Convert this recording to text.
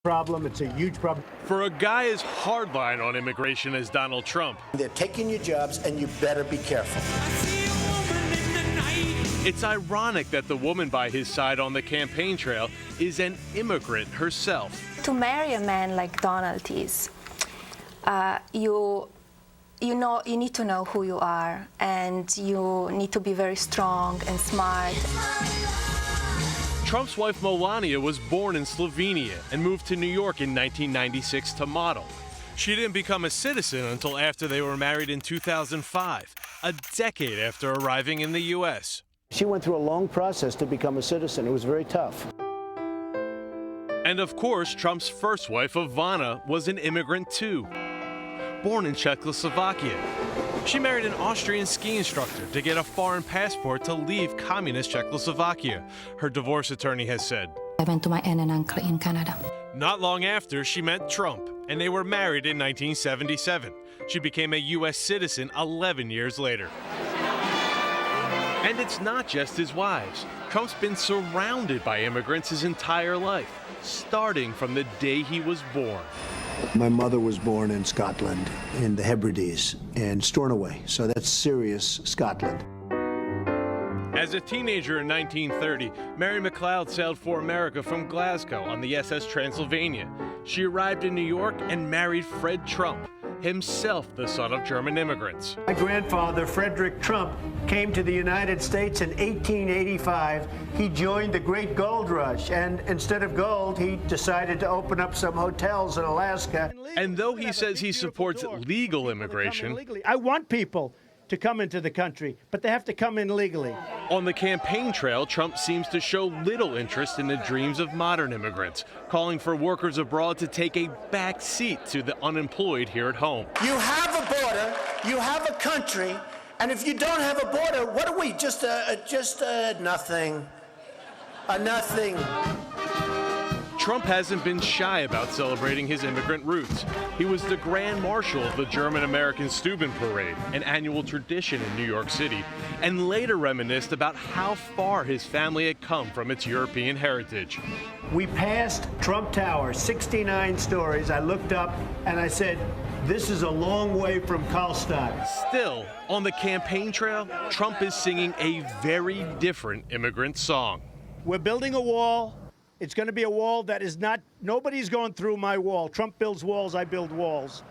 Problem. It's a huge problem. For a guy as hardline on immigration as Donald Trump, they're taking your jobs, and you better be careful. It's ironic that the woman by his side on the campaign trail is an immigrant herself. To marry a man like Donald is, you need to know who you are, and you need to be very strong and smart. Trump's wife Melania was born in Slovenia and moved to New York in 1996 to model. She didn't become a citizen until after they were married in 2005, a decade after arriving in the U.S. She went through a long process to become a citizen. It was very tough. And of course, Trump's first wife, Ivana, was an immigrant too. Born in Czechoslovakia, she married an Austrian ski instructor to get a foreign passport to leave communist Czechoslovakia, her divorce attorney has said. I went to my aunt and uncle in Canada. Not long after, she met Trump, and they were married in 1977. She became a U.S. citizen 11 years later. And it's not just his wives. Trump's been surrounded by immigrants his entire life, starting from the day he was born. My mother was born in Scotland, in the Hebrides, in Stornoway, so that's serious Scotland. As a teenager in 1930, Mary McLeod sailed for America from Glasgow on the SS Transylvania. She arrived in New York and married Fred Trump, himself the son of German immigrants. My grandfather, Frederick Trump, came to the United States in 1885. He joined the Great Gold Rush, and instead of gold, he decided to open up some hotels in Alaska. And though he says he supports legal immigration, I want people to come into the country, but they have to come in legally. On the campaign trail, Trump seems to show little interest in the dreams of modern immigrants, calling for workers abroad to take a back seat to the unemployed here at home. You have a border, you have a country, and if you don't have a border, what are we? Just nothing. A nothing. Trump hasn't been shy about celebrating his immigrant roots. He was the Grand Marshal of the German-American Steuben Parade, an annual tradition in New York City, and later reminisced about how far his family had come from its European heritage. We passed Trump Tower, 69 stories. I looked up and I said, this is a long way from Karlstadt. Still, on the campaign trail, Trump is singing a very different immigrant song. We're building a wall. It's going to be a wall that is not, nobody's going through my wall. Trump builds walls, I build walls.